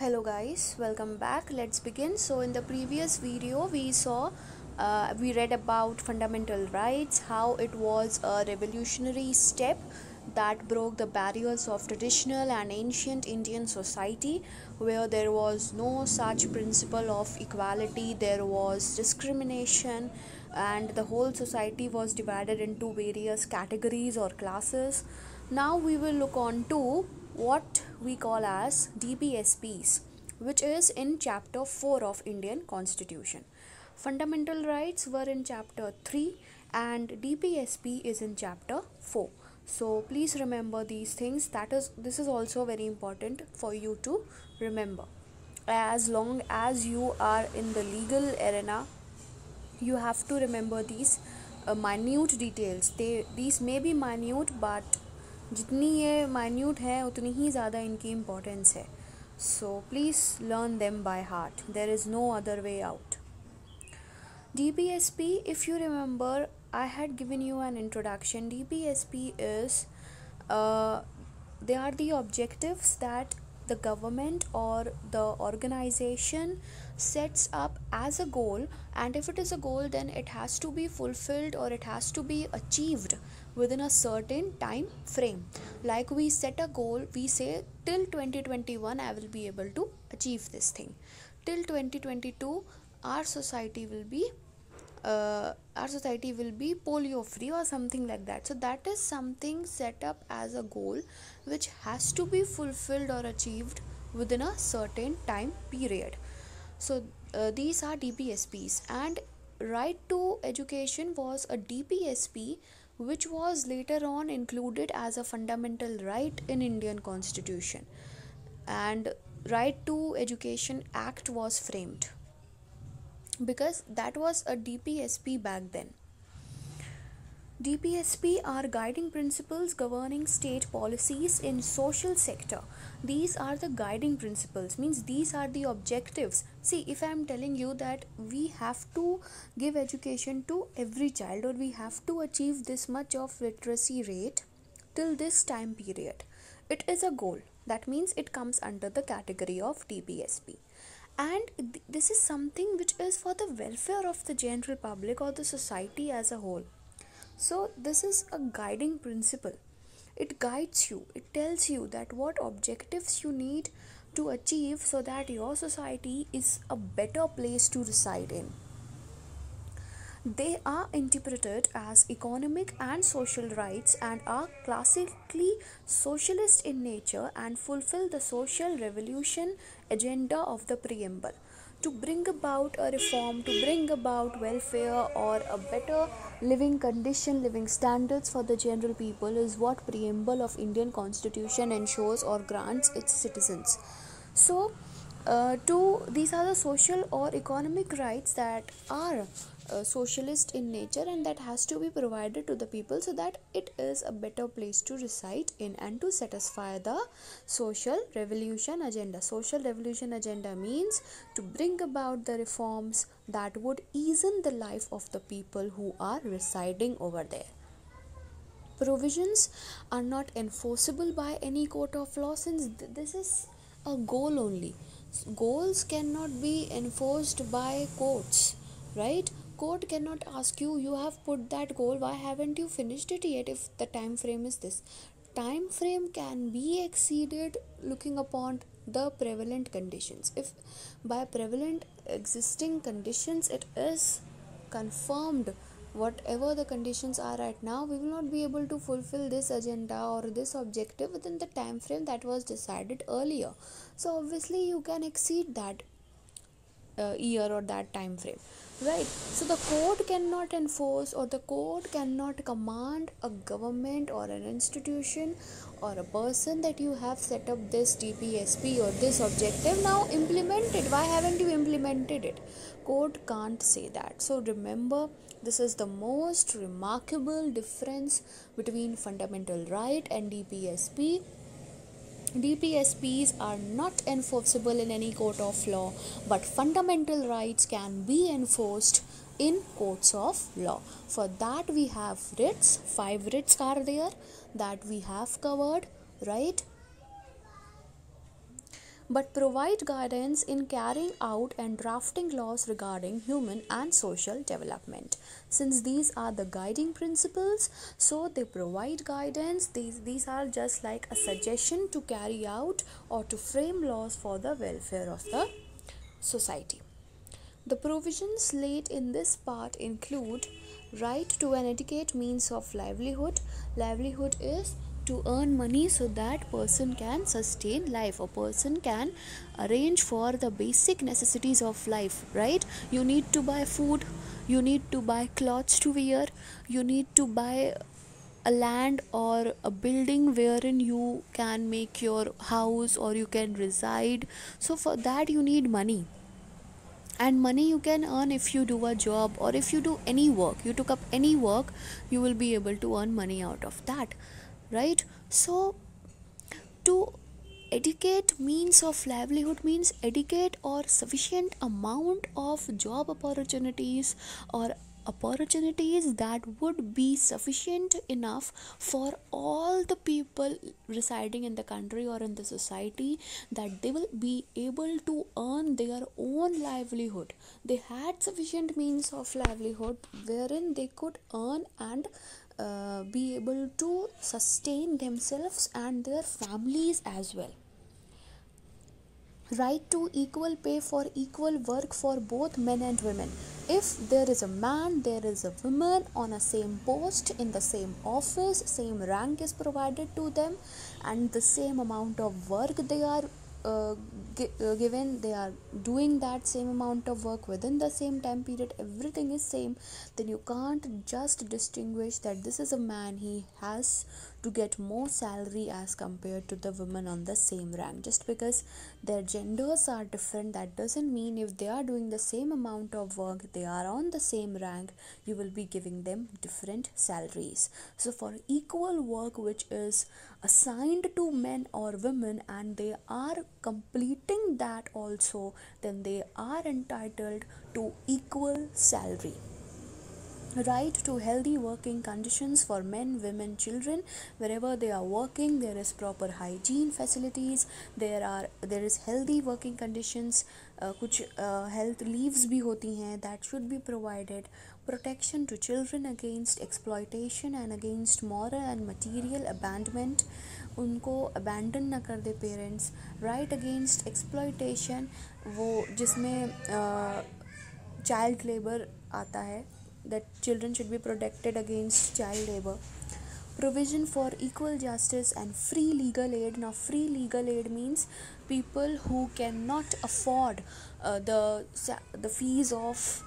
Hello guys, welcome back. Let's begin. So in the previous video we read about fundamental rights, how it was a revolutionary step that broke the barriers of traditional and ancient Indian society, where there was no such principle of equality. There was discrimination, and the whole society was divided into various categories or classes. Now we will look on to what we call as DPSPs, which is in chapter 4 of Indian Constitution. Fundamental rights were in chapter 3 and DPSP is in chapter 4. So please remember these things. This is also very important for you to remember. As long as you are in the legal arena, you have to remember these minute details. These may be minute, but जितनी ये minute है उतनी ही ज़्यादा इनकी importance है. So please learn them by heart. There is no other way out. DPSP, if you remember, I had given you an introduction. DPSP is they are the objectives that the government or the organization sets up as a goal, and if it is a goal, then it has to be fulfilled or it has to be achieved within a certain time frame. Like we set a goal, we say till 2021 I will be able to achieve this thing. Till 2022 our society will be polio free or something like that. So that is something set up as a goal which has to be fulfilled or achieved within a certain time period. So these are DPSPs, and right to education was a DPSP which was later on included as a fundamental right in Indian Constitution, and Right to Education Act was framed because that was a DPSP back then. DPSP are guiding principles governing state policies in social sector. These are the guiding principles, means these are the objectives. See, if I am telling you that we have to give education to every child, or we have to achieve this much of literacy rate till this time period, it is a goal. That means it comes under the category of DPSP. And this is something which is for the welfare of the general public or the society as a whole. So this is a guiding principle. It guides you. It tells you that what objectives you need to achieve so that your society is a better place to reside in. They are interpreted as economic and social rights and are classically socialist in nature and fulfill the social revolution agenda of the preamble. To bring about a reform, to bring about welfare or a better living condition, living standards for the general people is what preamble of Indian Constitution ensures or grants its citizens. So these are the social or economic rights that are socialist in nature, and that has to be provided to the people so that it is a better place to reside in and to satisfy the social revolution agenda. Social revolution agenda means to bring about the reforms that would ease in the life of the people who are residing over there. Provisions are not enforceable by any court of law, since this is a goal only. Goals cannot be enforced by courts, right? Court cannot ask you have put that goal, why haven't you finished it yet if the time frame is this. Time frame can be exceeded looking upon the prevalent conditions. If by prevalent existing conditions it is confirmed whatever the conditions are right now, we will not be able to fulfill this agenda or this objective within the time frame that was decided earlier. So obviously you can exceed that year or that time frame, right? So the court cannot enforce, or the court cannot command a government or an institution or a person that you have set up this DPSP or this objective, now implement it. Why haven't you implemented it? Court can't say that. So remember, this is the most remarkable difference between fundamental right and DPSP. DPSPs are not enforceable in any court of law, but fundamental rights can be enforced in courts of law. For that we have writs. 5 writs are there that we have covered, right? but provide guidance in carrying out and drafting laws regarding human and social development. Since these are the guiding principles, so they provide guidance. These are just like a suggestion to carry out or to frame laws for the welfare of the society. The provisions laid in this part include right to an adequate means of livelihood. Livelihood is to earn money so that person can sustain life. A person can arrange for the basic necessities of life, right? You need to buy food, you need to buy clothes to wear, you need to buy a land or a building wherein you can make your house or you can reside. So for that you need money, and money you can earn if you do a job or if you do any work, you took up any work, you will be able to earn money out of that, right? So to educate means of livelihood means educate or sufficient amount of job opportunities or opportunities that would be sufficient enough for all the people residing in the country or in the society, that they will be able to earn their own livelihood. They had sufficient means of livelihood wherein they could earn and be able to sustain themselves and their families as well. Right to equal pay for equal work for both men and women. If there is a man, there is a woman on a same post in the same office, same rank is provided to them, and the same amount of work they are given, they are doing that same amount of work within the same time period, everything is same, then you can't just distinguish that this is a man, he has to get more salary as compared to the women on the same rank. Just because their genders are different, that doesn't mean if they are doing the same amount of work, they are on the same rank, you will be giving them different salaries. So for equal work which is assigned to men or women and they are completing that also, then they are entitled to equal salary. Right to healthy working conditions for men, women, children. Wherever they are working, there is proper hygiene facilities, there is healthy working conditions, कुछ health leaves भी होती हैं, that should be provided. Protection to children against exploitation and against moral and material abandonment, उनको abandon ना कर दे parents. Right against exploitation, वो जिसमें child labor आता है, that children should be protected against child labor. Provision for equal justice and free legal aid. Now free legal aid means people who cannot afford the fees of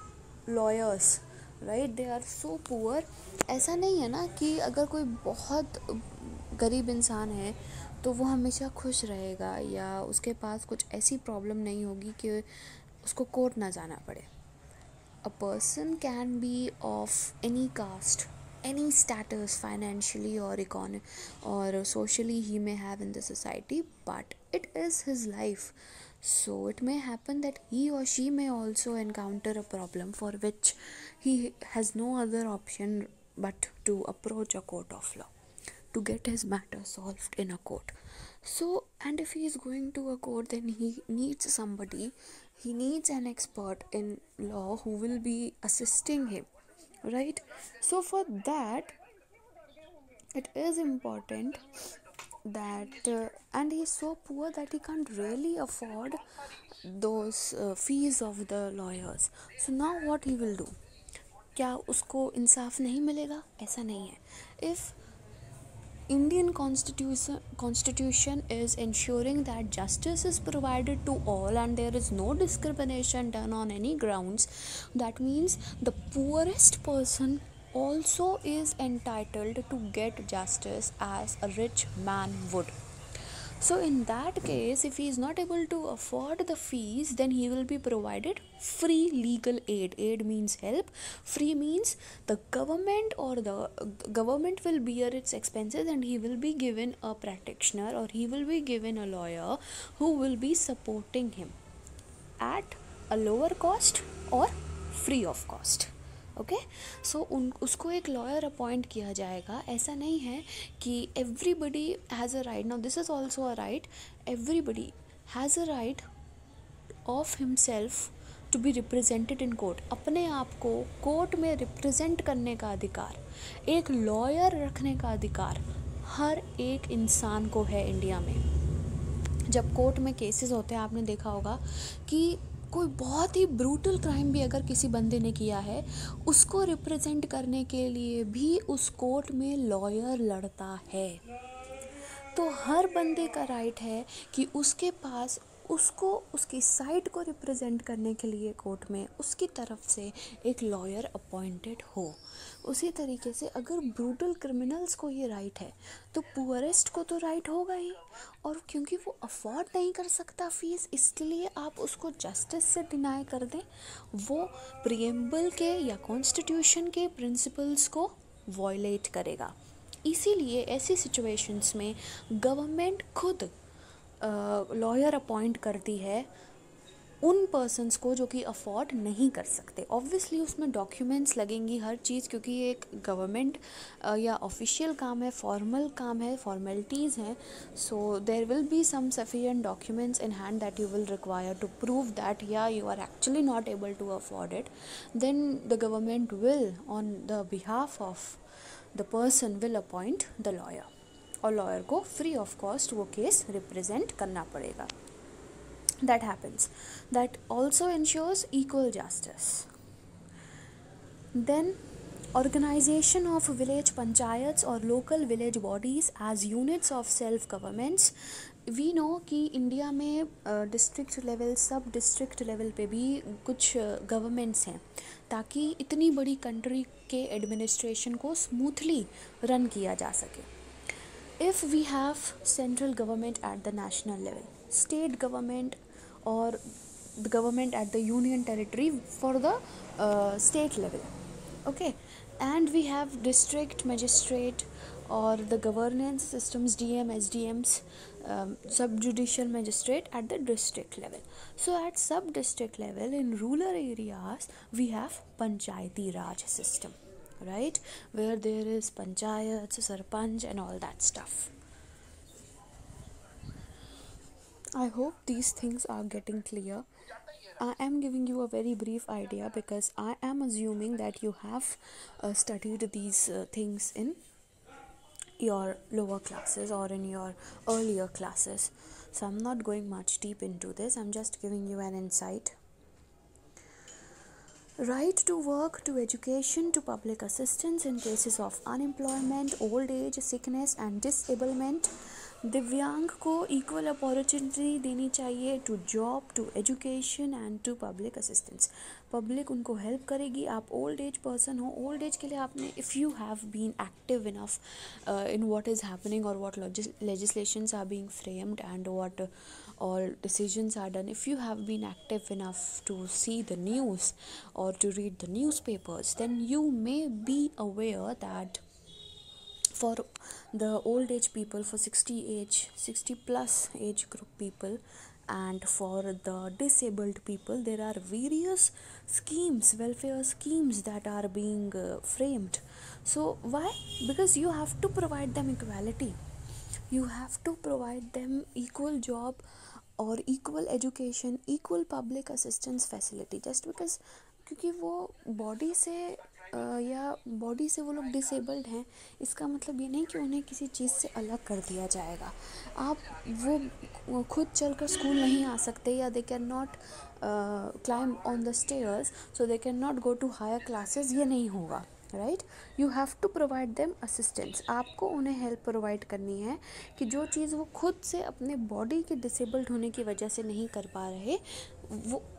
lawyers, right? They are so poor. ऐसा नहीं है ना कि अगर कोई बहुत गरीब इंसान है तो वो हमेशा खुश रहेगा या उसके पास कुछ ऐसी प्रॉब्लम नहीं होगी कि उसको कोर्ट ना जाना पड़े. A person can be of any caste, any status, financially or socially he may have in the society, but it is his life. So it may happen that he or she may also encounter a problem for which he has no other option but to approach a court of law to get his matter solved in a court. So, and if he is going to a court, then he needs somebody, he needs an expert in law who will be assisting him, right? So for that it is important that and he is so poor that he can't really afford those fees of the lawyers. So now what he will do? क्या उसको इंसाफ नहीं मिलेगा? ऐसा नहीं है. If Indian constitution is ensuring that justice is provided to all and there is no discrimination done on any grounds, that means the poorest person also is entitled to get justice as a rich man would. So in that case, if he is not able to afford the fees, then he will be provided free legal aid. Aid means help. Free means the government or the government will bear its expenses and he will be given a practitioner or he will be given a lawyer who will be supporting him at a lower cost or free of cost. Okay. So उसको एक lawyer appoint किया जाएगा. ऐसा नहीं है कि everybody has a right. Now this is also a right. Everybody has a right of himself to be represented in court, अपने आप को कोर्ट में रिप्रेजेंट करने का अधिकार, एक लॉयर रखने का अधिकार हर एक इंसान को है इंडिया में। जब कोर्ट में केसेस होते हैं, आपने देखा होगा कि कोई बहुत ही ब्रूटल क्राइम भी अगर किसी बंदे ने किया है, उसको रिप्रेजेंट करने के लिए भी उस कोर्ट में लॉयर लड़ता है। तो हर बंदे का राइट है कि उसके पास उसको उसकी साइड को रिप्रेजेंट करने के लिए कोर्ट में उसकी तरफ से एक लॉयर अपॉइंटेड हो। उसी तरीके से अगर ब्रूटल क्रिमिनल्स को ये राइट है तो पुअरेस्ट को तो राइट होगा ही, और क्योंकि वो अफोर्ड नहीं कर सकता फीस, इसलिए आप उसको जस्टिस से डिनाई कर दें, वो प्रीएम्बल के या कॉन्स्टिट्यूशन के प्रिंसिपल्स को वॉयलेट करेगा। इसीलिए ऐसी सिचुएशंस में गवर्नमेंट खुद लॉयर अपॉइंट करती है उन पर्सन्स को जो कि अफोर्ड नहीं कर सकते। ऑब्वियसली उसमें डॉक्यूमेंट्स लगेंगी, हर चीज़, क्योंकि ये एक गवर्नमेंट या ऑफिशियल काम है, फॉर्मल काम है, फॉर्मेलिटीज़ हैं। So there will be some sufficient documents in hand that you will require to prove that या you are actually not able to afford it. Then the government will on the behalf of the person will appoint the lawyer, और lawyer को free of cost वो case represent करना पड़ेगा। That happens. That also ensures equal justice. Then organization of village panchayats or local village bodies as units of self governments. We know कि India में district level, सब district level पे भी कुछ governments हैं, ताकि इतनी बड़ी कंट्री के एडमिनिस्ट्रेशन को स्मूथली रन किया जा सके। If we have central government at the national level, state government or the government at the union territory for the state level, okay, and we have district magistrate or the governance systems, DM, SDMs, subjudicial magistrate at the district level. So at sub district level in rural areas we have panchayati raj system, right, where there is panchayats, sarpanch and all that stuff. I hope these things are getting clear. I am giving you a very brief idea because I am assuming that you have studied these things in your lower classes or in your earlier classes. So I'm not going much deep into this. I'm just giving you an insight. Right to work, to education, to public assistance in cases of unemployment, old age, sickness and disablement. दिव्यांग को equal opportunity देनी चाहिए to job, to education and to public assistance. Public उनको help करेगी। आप old age person हो, old age के लिए आपने, if you have been active enough in what is happening और what legislations are being framed and what all decisions are done, if you have been active enough to see the news or to read the newspapers, then you may be aware that for the old age people, for 60 plus age group people, and for the disabled people, there are various schemes, welfare schemes that are being framed. So why? Because you have to provide them equality, you have to provide them equal job और equal education, equal public assistance facility. just because क्योंकि वो body से या body से वो लोग disabled हैं, इसका मतलब ये नहीं कि उन्हें किसी चीज़ से अलग कर दिया जाएगा। आप वो खुद चलकर स्कूल नहीं आ सकते, या they can not climb on the stairs, so they can not go to higher classes, ये नहीं होगा, right. You have to provide them assistance. आपको उन्हें हेल्प प्रोवाइड करनी है कि जो चीज़ वो खुद से अपने बॉडी के डिसेबल्ड होने की वजह से नहीं कर पा रहे,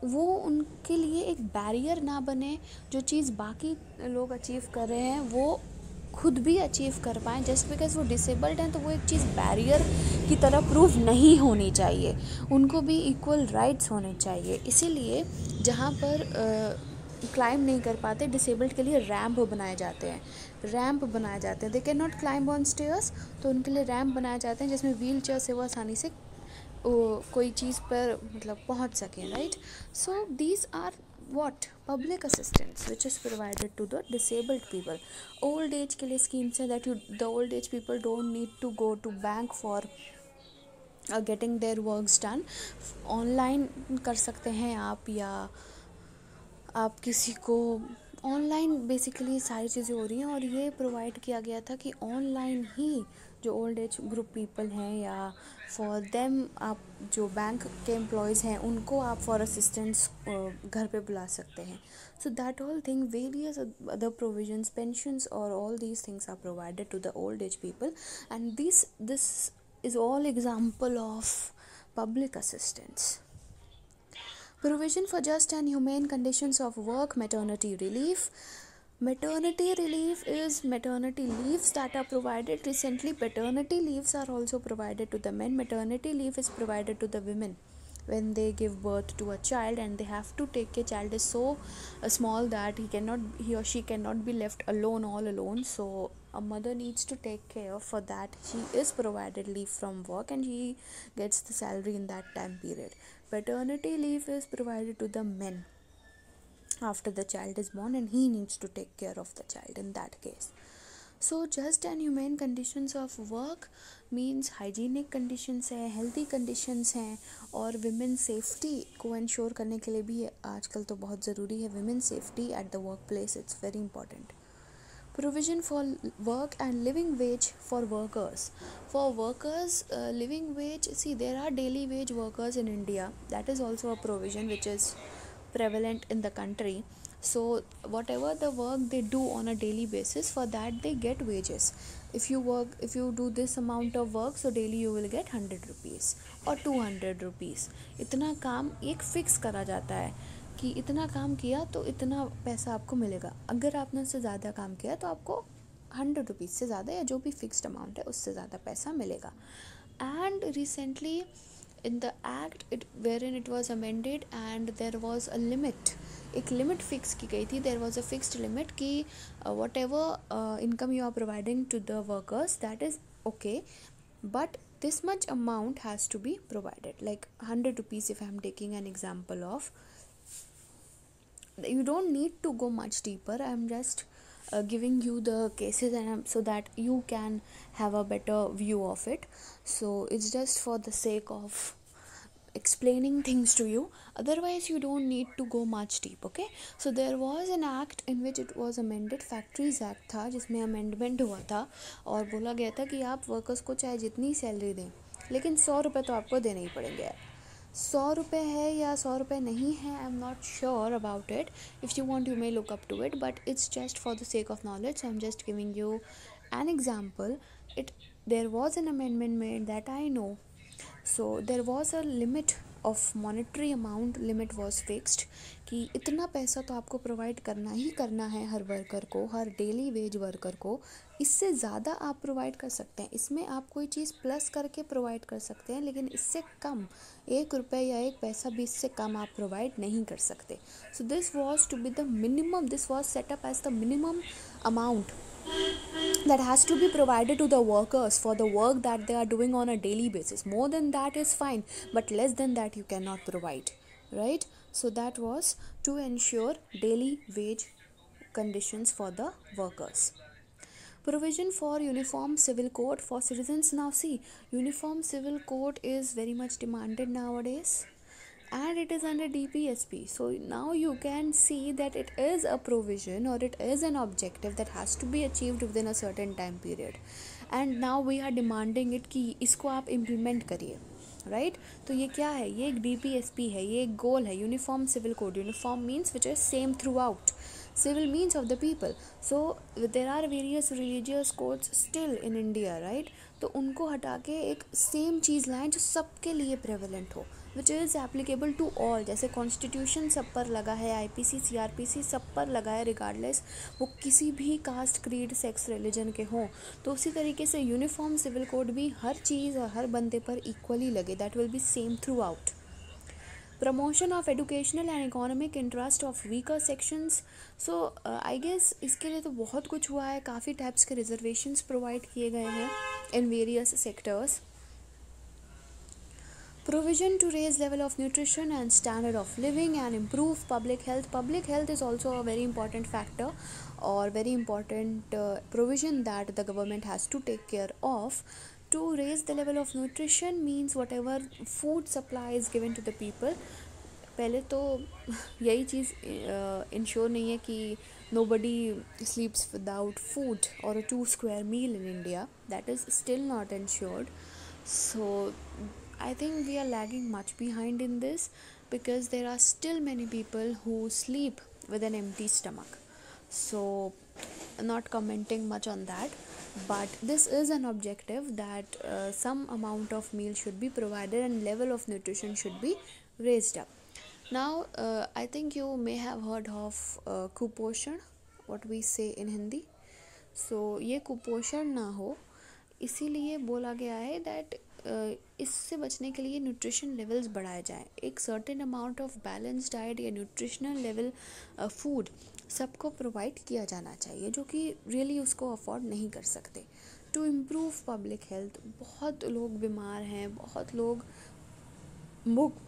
वो उनके लिए एक बैरियर ना बने। जो चीज़ बाकी लोग अचीव कर रहे हैं वो खुद भी अचीव कर पाएँ। जस्ट बिकॉज वो डिसेबल्ड हैं तो वो एक चीज़ बैरियर की तरह प्रूव नहीं होनी चाहिए, उनको भी इक्वल राइट्स होने चाहिए। इसीलिए जहाँ पर क्लाइंब नहीं कर पाते, डिसेबल्ड के लिए रैम्प बनाए जाते हैं, दे can not climb on stairs, तो उनके लिए रैम्प बनाए जाते हैं जिसमें व्हील चेयर से वो आसानी से कोई चीज़ पर मतलब पहुंच सकें, right. So these are what public assistance which is provided to the disabled people. Old age के लिए schemes है that the old age people don't need to go to bank for getting there works done. Online कर सकते हैं आप, या आप किसी को ऑनलाइन बेसिकली सारी चीज़ें हो रही हैं। और ये प्रोवाइड किया गया था कि ऑनलाइन ही जो ओल्ड एज ग्रुप पीपल हैं, या फॉर देम आप जो बैंक के एम्प्लॉयज़ हैं उनको आप फॉर असिस्टेंस घर पे बुला सकते हैं। So that all thing, various other provisions, pensions और all these things are provided to the old age people, and this is all example of public assistance. Provision for just and humane conditions of work, maternity relief. Maternity relief is maternity leaves that are provided. Recently, paternity leaves are also provided to the men. Maternity leave is provided to the women when they give birth to a child, and they have to take care. Child is so small that he or she cannot be left alone, all alone. So a mother needs to take care. For that, she is provided leave from work, and she gets the salary in that time period. Paternity leave is provided to the men after the child is born, and he needs to take care of the child in that case. So just and humane conditions of work means hygienic conditions हैं, healthy conditions हैं, और women safety को ensure करने के लिए भी आजकल तो बहुत ज़रूरी है। women safety at the workplace, it's very important. Provision for work and living wage for workers. For workers, living wage, see, there are daily wage workers in India. That is also a provision which is prevalent in the country. So whatever the work they do on a daily basis, for that they get wages. If you do this amount of work, so daily you will get 100 rupees or 200 rupees. इतना काम एक fix करा जाता है कि इतना काम किया तो इतना पैसा आपको मिलेगा। अगर आपने उससे ज़्यादा काम किया तो आपको 100 रुपीज़ से ज़्यादा, या जो भी फिक्स्ड अमाउंट है उससे ज़्यादा पैसा मिलेगा। And recently in the act wherein it was amended, and there was a limit, एक लिमिट फिक्स की गई थी। There was a fixed limit कि whatever income you are providing to the workers, that is okay, but this much amount has to be provided, like 100 rupees if I am taking an example of. You don't need to go much deeper, I am just giving you the cases, and so that you can have a better view of it. So it's just for the sake of explaining things to you, otherwise you don't need to go much deep. Okay, so there was an act in which it was amended, factories act था जिसमें amendment हुआ था, और बोला गया था कि आप वर्कर्स को चाहे जितनी सैलरी दें, लेकिन 100 रुपये तो आपको देने ही पड़ेंगे। 100 रुपये है या 100 रुपये नहीं है, I am not sure about it. If you want you may look up to it, but it's just for the sake of knowledge, I am just giving you an example. There was an amendment made that I know. So there was a limit of monetary amount, limit was fixed कि इतना पैसा तो आपको provide करना ही करना है हर worker को, हर daily veg worker को। इससे ज़्यादा आप प्रोवाइड कर सकते हैं, इसमें आप कोई चीज़ प्लस करके प्रोवाइड कर सकते हैं, लेकिन इससे कम 1 रुपये या 1 पैसा भी इससे कम आप प्रोवाइड नहीं कर सकते। So this was to be the minimum, this was set up as the minimum amount that has to be provided to the workers for the work that they are doing on a daily basis. More than that is fine, but less than that you cannot provide, right? So that was to ensure daily wage conditions for the workers. Provision for uniform civil code for citizens. Now see, uniform civil code is very much demanded nowadays, and it is under DPSP. So now you can see that it is a provision, or it is an objective that has to be achieved within a certain time period, and now we are demanding it कि इसको आप implement करिए, right? तो ये क्या है, ये एक DPSP है, ये एक गोल है, uniform civil code. Uniform means which is same throughout, civil means of the people. So there are various religious codes still in India, right? तो उनको हटा के एक सेम चीज़ लाएं जो सबके लिए प्रेवलेंट हो, which is applicable to all. जैसे कॉन्स्टिट्यूशन सब पर लगा है, IPC CRPC सब पर लगा है, रिगार्डलेस वो किसी भी कास्ट, क्रीड, सेक्स, रिलीजन के हों. तो उसी तरीके से यूनिफॉर्म सिविल कोड भी हर चीज़ और हर बंदे पर इक्वली लगे, that will be same throughout. Promotion of educational and economic interest of weaker sections. So I guess इसके लिए तो बहुत कुछ हुआ है, काफ़ी टाइप्स के रिजर्वेशंस प्रोवाइड किए गए हैं in various sectors. Provision to raise level of nutrition and standard of living and improve public health. Public health is also a very important factor or very important provision that the government has to take care of. To raise the level of nutrition means whatever food supply is given to the people. पहले तो यही चीज़ ensure नहीं है कि nobody sleeps without food or a 2 square meal in India. That is still not ensured. So I think we are lagging much behind in this, because there are still many people who sleep with an empty stomach. So not commenting much on that, but this is an objective that some amount of meal should be provided and level of nutrition should be raised up. Now I think you may have heard of kuposhan, what we say in Hindi. So ये कुपोषण ना हो इसीलिए बोला गया है that इससे बचने के लिए न्यूट्रिशन लेवल्स बढ़ाए जाएं. एक certain amount of balance diet या न्यूट्रिशनल लेवल फूड सबको प्रोवाइड किया जाना चाहिए जो कि रियली उसको अफोर्ड नहीं कर सकते. टू इम्प्रूव पब्लिक हेल्थ, बहुत लोग बीमार हैं, बहुत लोग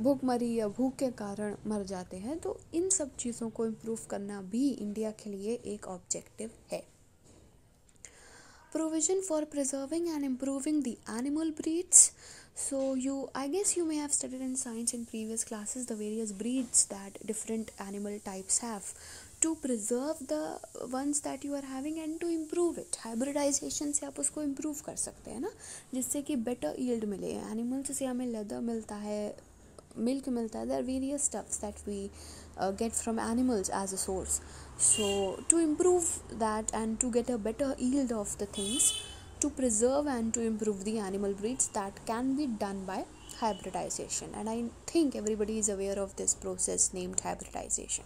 भूखमरी या भूख के कारण मर जाते हैं, तो इन सब चीज़ों को इम्प्रूव करना भी इंडिया के लिए एक ऑब्जेक्टिव है. Provision for preserving and improving the animal breeds. So I guess you may have studied in science in previous classes the various breeds that different animal types have, to preserve the ones that you are having and to improve it. Hybridization से आप उसको improve कर सकते हैं ना, जिससे कि better yield मिले. Animals से हमें leather मिलता है, milk मिलता है, there are various stuffs that we get from animals as a source. So to improve that and to get a better yield of the things, to preserve and to improve the animal breeds, that can be done by hybridization, and I think everybody is aware of this process named hybridization.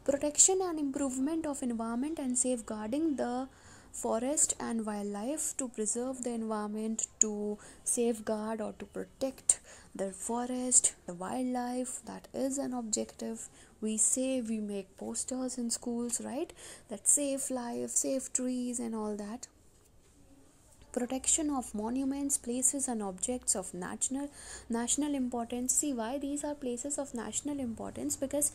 Protection and improvement of environment and safeguarding the forest and wildlife, to preserve the environment, to safeguard or to protect the forest, the wildlife, that is an objective. We say, we make posters in schools, right, that save life, save trees and all that. Protection of monuments, places and objects of national importance. See, why these are places of national importance? Because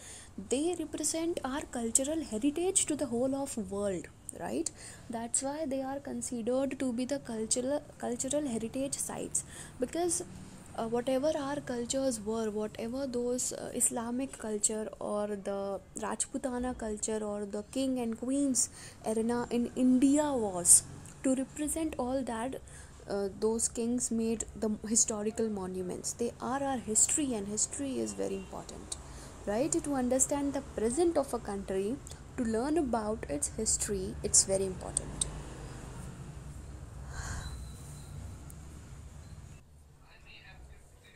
they represent our cultural heritage to the whole of world, right? That's why they are considered to be the cultural heritage sites, because whatever our cultures were, whatever those Islamic culture or the Rajputana culture or the king and queens arena in India was, to represent all that, those kings made the historical monuments. They are our history, and history is very important, right? To understand the present of a country, to learn about its history, it's very important.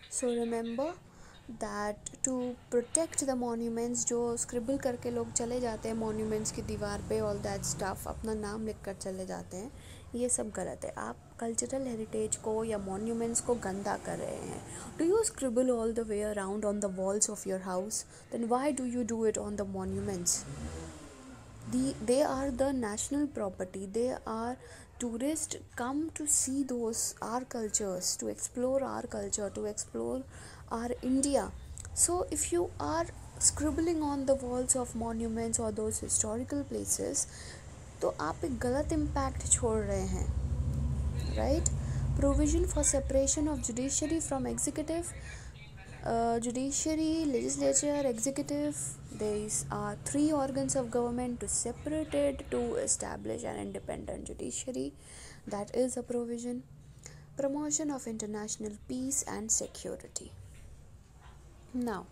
So remember that to protect the monuments, जो scribble करके लोग चले जाते हैं monuments की दीवार पे, all that stuff, अपना नाम लिख कर चले जाते हैं, ये सब गलत है. आप कल्चरल हेरिटेज को या monuments को गंदा कर रहे हैं. Do you scribble all the way around on the walls of your house? Then why do you do it on the monuments? They are the national property. They are tourists come to see those our cultures, to explore our culture, to explore our India. So if you are scribbling on the walls of monuments or those historical places, तो आप एक गलत impact छोड़ रहे हैं, right? Provision for separation of judiciary from executive. Judiciary, legislature, executive, these are 3 organs of government. To separate it, to establish an independent judiciary, that is a provision. Promotion of international peace and security. Now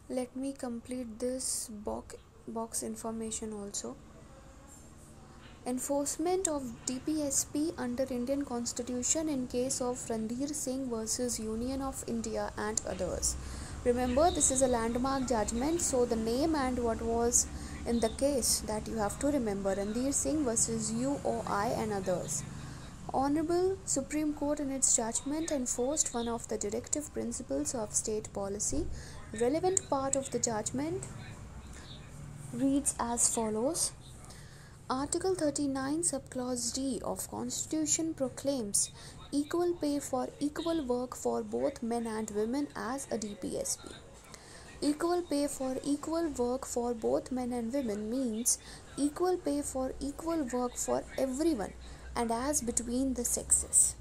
let me complete this box information also. Enforcement of DPSP under Indian Constitution in case of Randhir Singh versus Union of India and others. Remember, this is a landmark judgment, so the name and what was in the case that you have to remember. Randhir Singh versus UOI and others. Honorable Supreme Court in its judgment enforced one of the directive principles of state policy. Relevant part of the judgment reads as follows. Article 39 subclause D of Constitution proclaims equal pay for equal work for both men and women as a DPSP. Equal pay for equal work for both men and women means equal pay for equal work for everyone, and as between the sexes.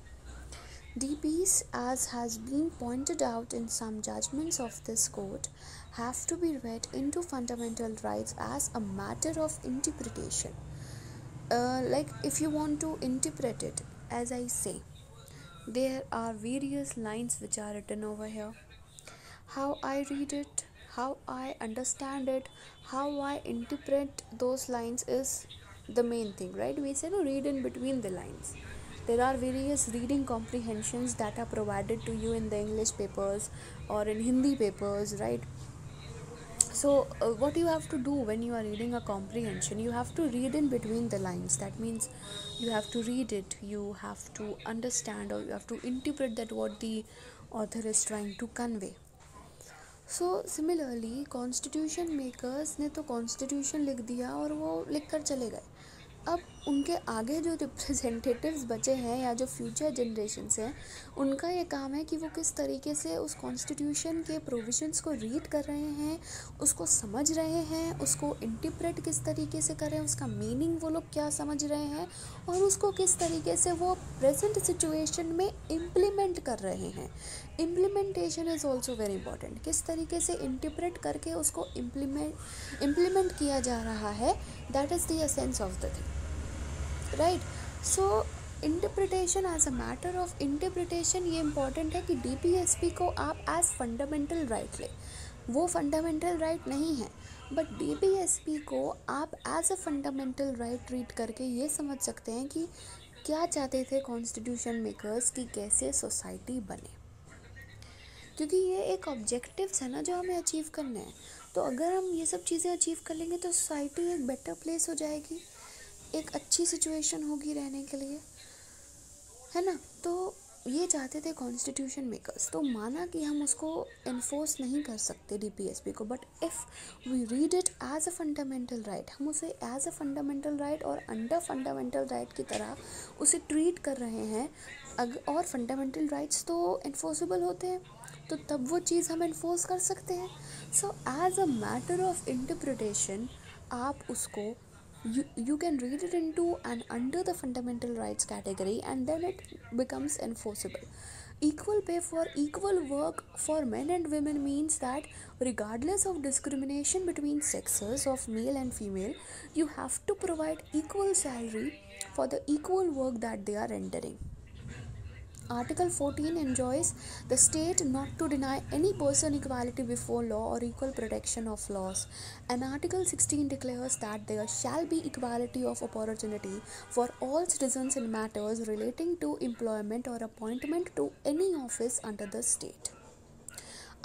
DPs, as has been pointed out in some judgments of this court, have to be read into fundamental rights as a matter of interpretation. Like if you want to interpret it, as I say, there are various lines which are written over here. How I read it, how I understand it, how I interpret those lines is the main thing, right? We say no, read in between the lines. There are various reading comprehensions that are provided to you in the English papers or in Hindi papers, right? So what you have to do when you are reading a comprehension, you have to read in between the lines. That means you have to read it, you have to understand, or you have to interpret that what the author is trying to convey. So similarly constitution makers ने तो constitution लिख दिया और वो लिख कर चले गए. अब उनके आगे जो रिप्रेजेंटेटिव्स बचे हैं या जो फ्यूचर जनरेशन्स हैं, उनका ये काम है कि वो किस तरीके से उस कॉन्स्टिट्यूशन के प्रोविजंस को रीड कर रहे हैं, उसको समझ रहे हैं, उसको इंटरप्रेट किस तरीके से कर रहे हैं, उसका मीनिंग वो लोग क्या समझ रहे हैं और उसको किस तरीके से वो प्रेजेंट सिचुएशन में इम्प्लीमेंट कर रहे हैं. Implementation is also very important. किस तरीके से इंटरप्रेट करके उसको इम्प्लीमेंट किया जा रहा है, that is the essence of the thing, right. So interpretation as a matter of interpretation ये इम्पॉर्टेंट है कि DPSP को आप एज फंडामेंटल राइट ले. वो फंडामेंटल राइट नहीं है, बट DPSP को आप as a fundamental right treat करके ये समझ सकते हैं कि क्या चाहते थे कॉन्स्टिट्यूशन मेकर्स कि कैसे सोसाइटी बने, क्योंकि ये एक ऑब्जेक्टिव्स है ना जो हमें अचीव करने हैं. तो अगर हम ये सब चीज़ें अचीव कर लेंगे तो सोसाइटी एक बेटर प्लेस हो जाएगी, एक अच्छी सिचुएशन होगी रहने के लिए, है ना. तो ये चाहते थे कॉन्स्टिट्यूशन मेकर्स. तो माना कि हम उसको इन्फोर्स नहीं कर सकते DPSP को, but if we read it as a fundamental right, हम उसे एज अ फंडामेंटल राइट और अंडर फंडामेंटल राइट की तरह उसे ट्रीट कर रहे हैं. और फंडामेंटल राइट्स तो इन्फोर्सेबल होते हैं, तो तब वो चीज़ हम इन्फोर्स कर सकते हैं. So as a matter of interpretation आप उसको you can read it into and under the fundamental rights category, and then it becomes enforceable. Equal pay for equal work for men and women means that regardless of discrimination between sexes of male and female, you have to provide equal salary for the equal work that they are rendering. Article 14 enjoins the state not to deny any person equality before law or equal protection of laws, and Article 16 declares that there shall be equality of opportunity for all citizens in matters relating to employment or appointment to any office under the state.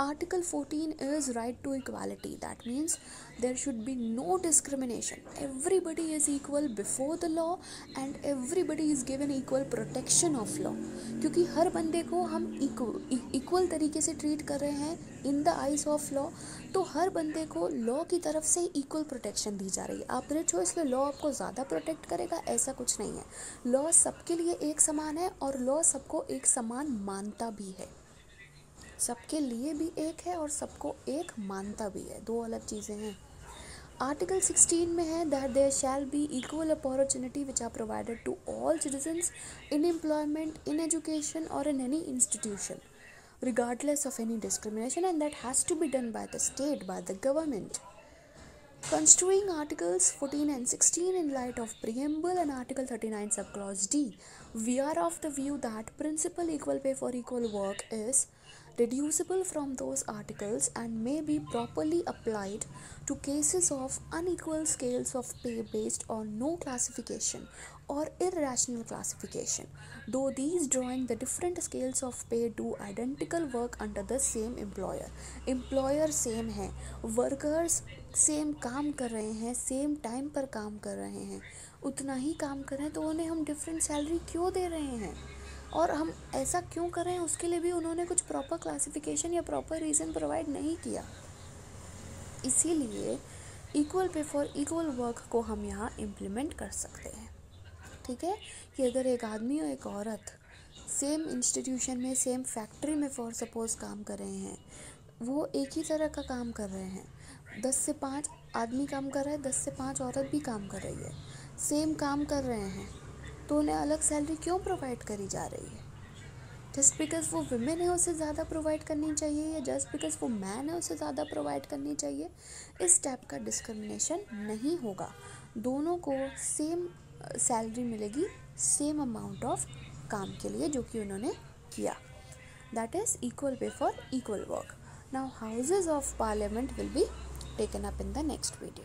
Article 14 is right to equality. That means there should be no discrimination. Everybody is equal before the law and everybody is given equal protection of law. क्योंकि हर बंदे को हम equal तरीके से treat कर रहे हैं in the eyes of law, तो हर बंदे को लॉ की तरफ से इक्वल प्रोटेक्शन दी जा रही है. आप रिच हो इसलिए लॉ आपको ज़्यादा प्रोटेक्ट करेगा, ऐसा कुछ नहीं है. लॉ सबके लिए एक समान है और लॉ सबको एक समान मानता भी है. सबके लिए भी एक है और सबको एक मानता भी है, दो अलग चीज़ें हैं. आर्टिकल 16 में है that there shall be equal opportunity which are provided to all citizens in employment, in education और in any institution regardless of any discrimination, and that has to be done by the state, by the government. Construing Articles 14 and 16 in light of Preamble and Article 39 subclause D, we are of the view that principle equal pay for equal work is deducible from those articles and may be properly applied to cases of unequal scales of pay based on no classification or irrational classification, though these drawing the different scales of pay do identical work under the same employer. Employer same है, workers same काम कर रहे हैं, same time पर काम कर रहे हैं, उतना ही काम कर रहे हैं, तो उन्हें हम डिफरेंट सैलरी क्यों दे रहे हैं और हम ऐसा क्यों कर रहे हैं, उसके लिए भी उन्होंने कुछ प्रॉपर क्लासिफिकेशन या प्रॉपर रीज़न प्रोवाइड नहीं किया. इसीलिए equal pay for equal work को हम यहाँ इम्प्लीमेंट कर सकते हैं. ठीक है, कि अगर एक आदमी और एक औरत सेम इंस्टीट्यूशन में, सेम फैक्ट्री में फॉर सपोज काम कर रहे हैं, वो एक ही तरह का काम कर रहे हैं, 10 से 5 आदमी काम कर रहा है, 10 से 5 औरत भी काम कर रही है, सेम काम कर रहे हैं, तो उन्हें अलग सैलरी क्यों प्रोवाइड करी जा रही है? जस्ट बिकॉज वो विमेन है उसे ज़्यादा प्रोवाइड करनी चाहिए, या जस्ट बिकॉज वो मैन है उसे ज़्यादा प्रोवाइड करनी चाहिए? इस टाइप का डिस्क्रिमिनेशन नहीं होगा। दोनों को सेम सैलरी मिलेगी, सेम अमाउंट ऑफ काम के लिए जो कि उन्होंने किया। That is equal pay for equal work. Now houses of parliament will be taken up in the next video.